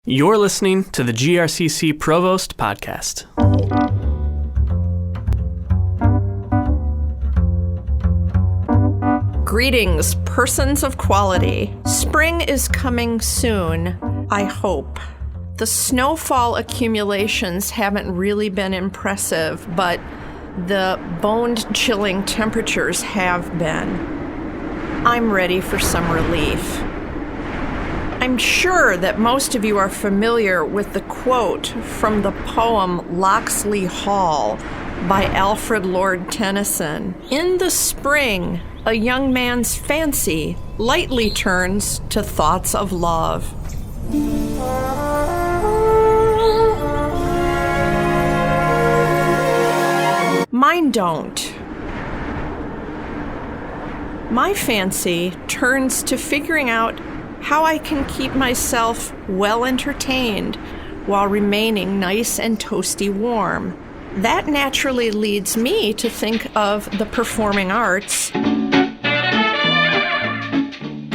You're listening to the GRCC Provost Podcast. Greetings, persons of quality. Spring is coming soon, I hope. The snowfall accumulations haven't really been impressive, but the bone-chilling temperatures have been. I'm ready for some relief. I'm sure that most of you are familiar with the quote from the poem Locksley Hall by Alfred Lord Tennyson. In the spring, a young man's fancy lightly turns to thoughts of love. Mine don't. My fancy turns to figuring out how I can keep myself well entertained while remaining nice and toasty warm. That naturally leads me to think of the performing arts.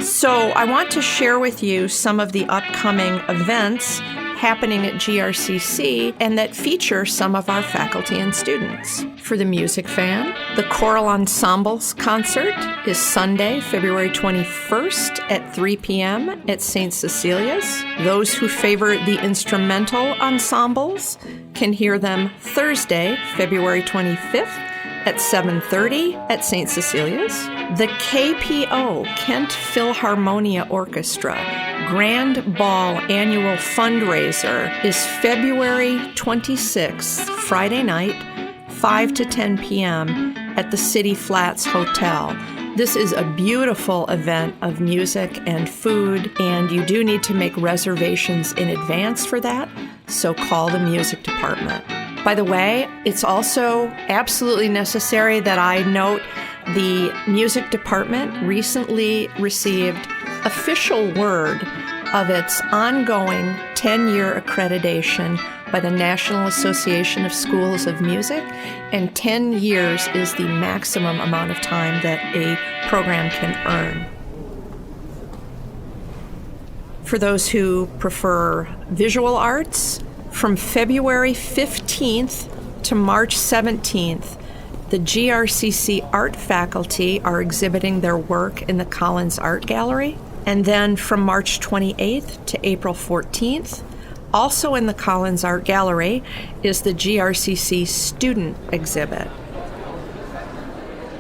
So I want to share with you some of the upcoming events happening at GRCC and that feature some of our faculty and students. For the music fan, the Choral Ensembles concert is Sunday, February 21st at 3 p.m. at St. Cecilia's. Those who favor the instrumental ensembles can hear them Thursday, February 25th at 7:30 at St. Cecilia's. The KPO, Kent Philharmonia Orchestra, Grand Ball Annual Fundraiser is February 26th, Friday night, 5 to 10 p.m. at the City Flats Hotel. This is a beautiful event of music and food, and you do need to make reservations in advance for that, so call the music department. By the way, it's also absolutely necessary that I note the music department recently received official word of its ongoing 10-year accreditation by the National Association of Schools of Music, and 10 years is the maximum amount of time that a program can earn. For those who prefer visual arts, from February 15th to March 17th, the GRCC art faculty are exhibiting their work in the Collins Art Gallery. And then from March 28th to April 14th, also in the Collins Art Gallery, is the GRCC student exhibit.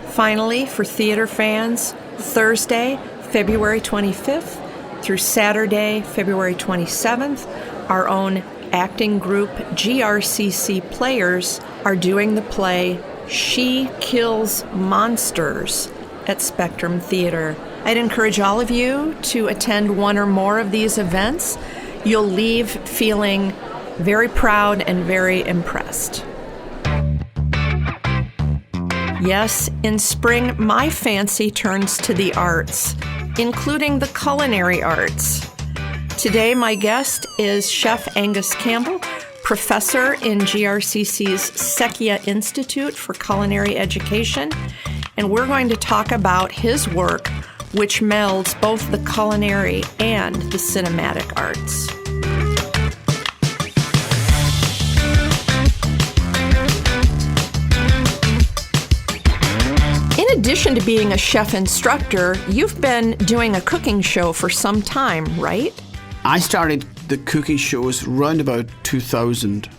Finally, for theater fans, Thursday, February 25th through Saturday, February 27th, our own acting group GRCC Players are doing the play She Kills Monsters at Spectrum Theater. I'd encourage all of you to attend one or more of these events. You'll leave feeling very proud and very impressed. Yes, in spring, my fancy turns to the arts, including the culinary arts. Today, my guest is Chef Angus Campbell, professor in GRCC's Secchia Institute for Culinary Education, and we're going to talk about his work, which melds both the culinary and the cinematic arts. In addition to being a chef instructor, you've been doing a cooking show for some time, right? I started the cooking shows around about 2000.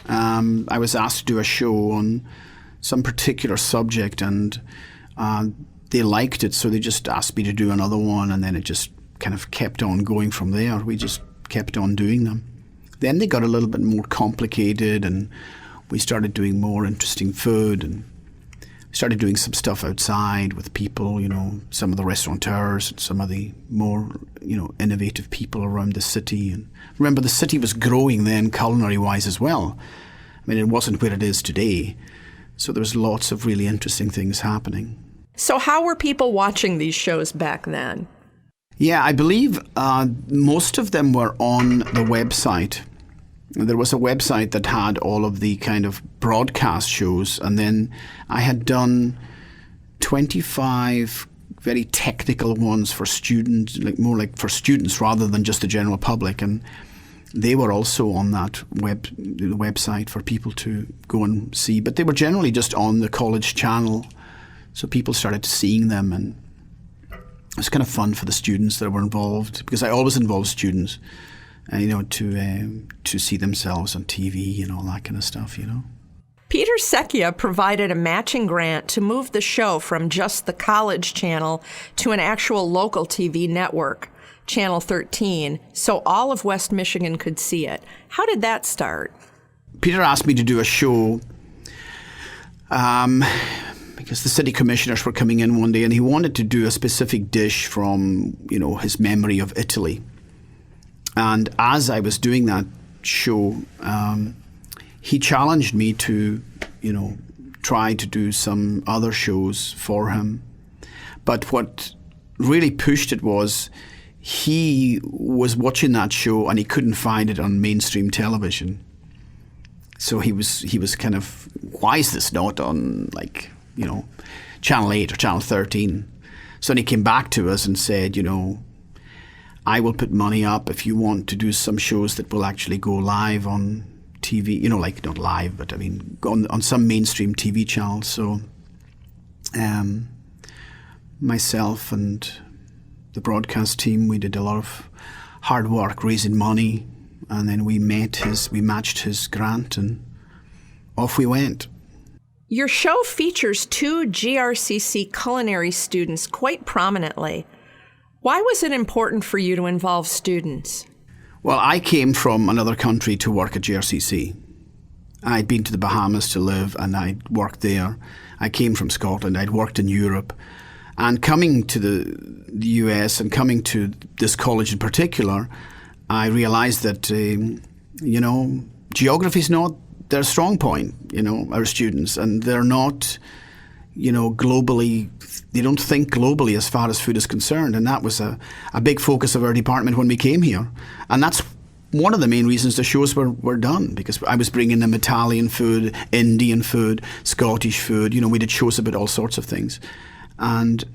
I was asked to do a show on some particular subject, and they liked it, so they just asked me to do another one, and then it just kind of kept on going from there. We just kept on doing them. Then they got a little bit more complicated, and we started doing more interesting food, and started doing some stuff outside with people, some of the restaurateurs and some of the more, innovative people around the city. And remember, the city was growing then culinary-wise as well. I mean, it wasn't where it is today. So there was lots of really interesting things happening. So how were people watching these shows back then? Yeah, I believe most of them were on the website. There was a website that had all of the kind of broadcast shows, and then I had done 25 very technical ones for students, more like for students rather than just the general public. And they were also on that website for people to go and see. But they were generally just on the college channel, so people started seeing them, and it was kind of fun for the students that were involved, because I always involve students, to see themselves on TV and all that kind of stuff, Peter Secchia provided a matching grant to move the show from just the college channel to an actual local TV network, Channel 13, so all of West Michigan could see it. How did that start? Peter asked me to do a show because the city commissioners were coming in one day, and he wanted to do a specific dish from, his memory of Italy. And as I was doing that show, he challenged me to, try to do some other shows for him. But what really pushed it was he was watching that show and he couldn't find it on mainstream television. So he was kind of, why is this not on Channel 8 or Channel 13? So then he came back to us and said, I will put money up if you want to do some shows that will actually go live on TV, not live, but on some mainstream TV channels. So myself and the broadcast team, we did a lot of hard work raising money, and then we matched his grant, and off we went. Your show features 2 GRCC culinary students quite prominently. Why was it important for you to involve students? Well, I came from another country to work at GRCC. I'd been to the Bahamas to live, and I'd worked there. I came from Scotland. I'd worked in Europe. And coming to the US and coming to this college in particular, I realized that, geography is not their strong point, our students. And they're not, globally, they don't think globally as far as food is concerned. And that was a big focus of our department when we came here. And that's one of the main reasons the shows were done, because I was bringing them Italian food, Indian food, Scottish food. We did shows about all sorts of things. And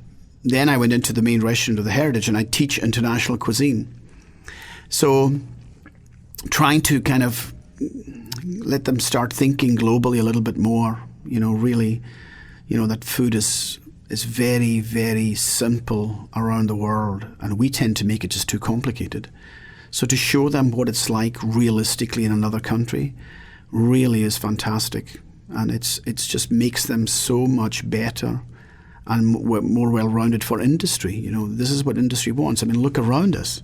then I went into the main restaurant of the Heritage, and I teach international cuisine. So trying to kind of let them start thinking globally a little bit more, really, that food is very, very simple around the world, and we tend to make it just too complicated. So to show them what it's like realistically in another country really is fantastic, and it's just makes them so much better and more well-rounded for industry. This is what industry wants. Look around us.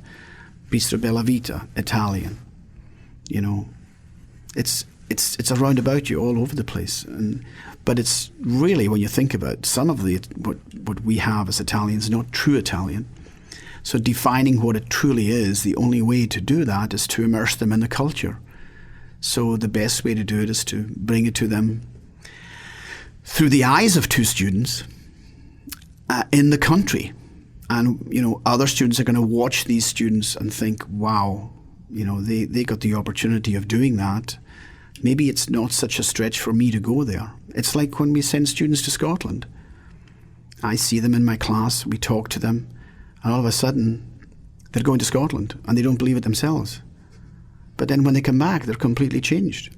Bistro Bella Vita, Italian. It's around about you all over the place. But it's really, when you think about it, some of what we have as Italians, not true Italian. So defining what it truly is, the only way to do that is to immerse them in the culture. So the best way to do it is to bring it to them through the eyes of 2 students in the country. And, other students are going to watch these students and think, wow, they got the opportunity of doing that. Maybe it's not such a stretch for me to go there. It's like when we send students to Scotland. I see them in my class, we talk to them, and all of a sudden they're going to Scotland and they don't believe it themselves. But then when they come back, they're completely changed.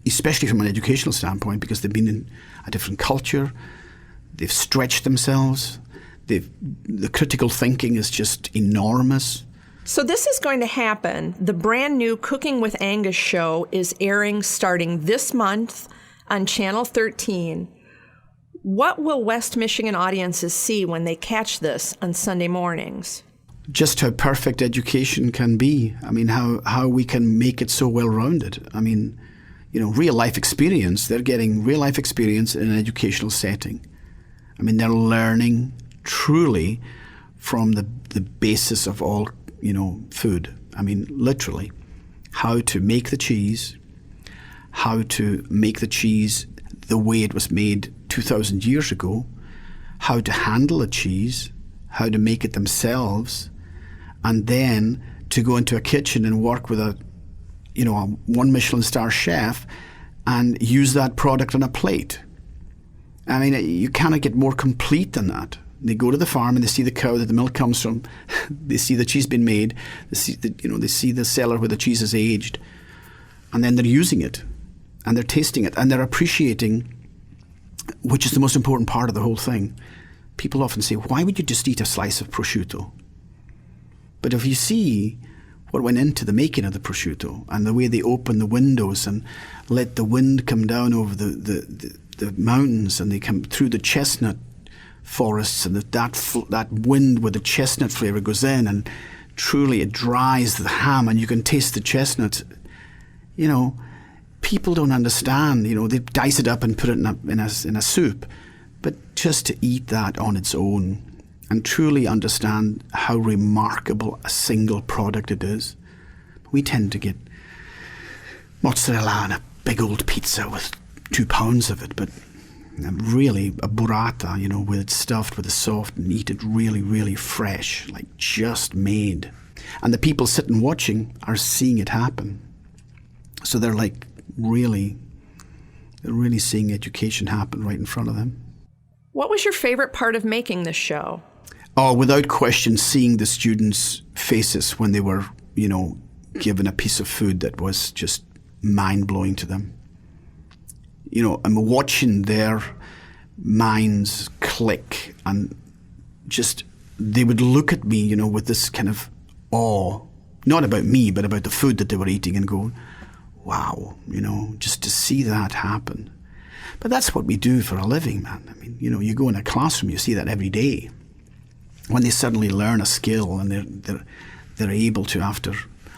Especially from an educational standpoint, because they've been in a different culture, they've stretched themselves, the critical thinking is just enormous. So this is going to happen. The brand new Cooking with Angus show is airing starting this month on Channel 13. What will West Michigan audiences see when they catch this on Sunday mornings? Just how perfect education can be. How we can make it so well-rounded. Real life experience. They're getting real life experience in an educational setting. They're learning truly from the basis of all, food. Literally, how to make the cheese, how to make the cheese the way it was made 2,000 years ago, how to handle a cheese, how to make it themselves, and then to go into a kitchen and work with a 1 Michelin star chef and use that product on a plate. You cannot get more complete than that. They go to the farm and they see the cow that the milk comes from. They see the cheese being made. They see the cellar where the cheese is aged, and then they're using it, and they're tasting it, and they're appreciating, which is the most important part of the whole thing. People often say, "Why would you just eat a slice of prosciutto?" But if you see what went into the making of the prosciutto and the way they open the windows and let the wind come down over the mountains, and they come through the chestnut forests, and that wind with the chestnut flavour goes in, and truly it dries the ham, and you can taste the chestnuts. People don't understand. They dice it up and put it in a soup, but just to eat that on its own and truly understand how remarkable a single product it is. We tend to get mozzarella and a big old pizza with 2 pounds of it, but really a burrata, with it stuffed with the soft, and eat it really, really fresh, like just made. And the people sitting watching are seeing it happen. So they're really seeing education happen right in front of them. What was your favorite part of making this show? Oh, without question, seeing the students' faces when they were, given a piece of food that was just mind-blowing to them. I'm watching their minds click, and just, they would look at me, with this kind of awe, not about me, but about the food that they were eating, and go, wow, just to see that happen. But that's what we do for a living, man. I mean, you go in a classroom, you see that every day. When they suddenly learn a skill, and they're able to, after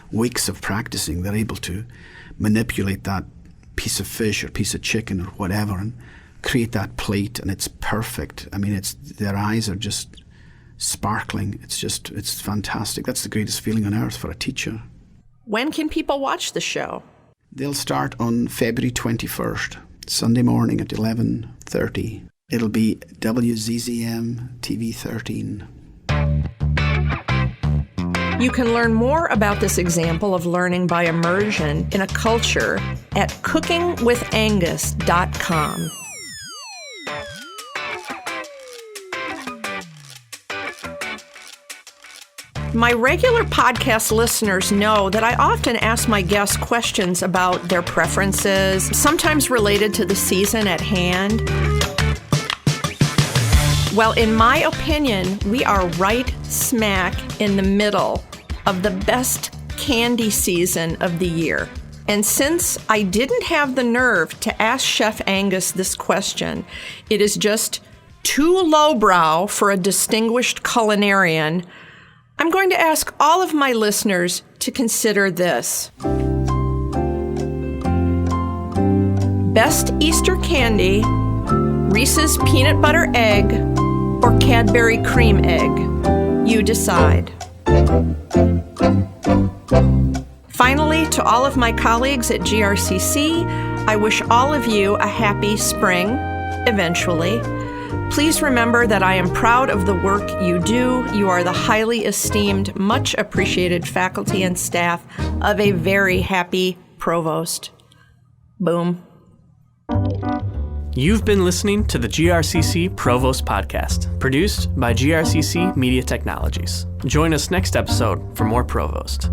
weeks of practicing, they're able to manipulate that piece of fish or piece of chicken or whatever and create that plate, and it's perfect. I mean, their eyes are just sparkling. It's fantastic. That's the greatest feeling on earth for a teacher. When can people watch the show? They'll start on February 21st, Sunday morning at 11:30. It'll be WZZM TV 13. You can learn more about this example of learning by immersion in a culture at cookingwithangus.com. My regular podcast listeners know that I often ask my guests questions about their preferences, sometimes related to the season at hand. Well, in my opinion, we are right smack in the middle of the best candy season of the year. And since I didn't have the nerve to ask Chef Angus this question, it is just too lowbrow for a distinguished culinarian, I'm going to ask all of my listeners to consider this. Best Easter candy, Reese's Peanut Butter Egg, or Cadbury Cream Egg? You decide. Finally, to all of my colleagues at GRCC, I wish all of you a happy spring, eventually. Please remember that I am proud of the work you do. You are the highly esteemed, much appreciated faculty and staff of a very happy provost. Boom. You've been listening to the GRCC Provost Podcast, produced by GRCC Media Technologies. Join us next episode for more Provost.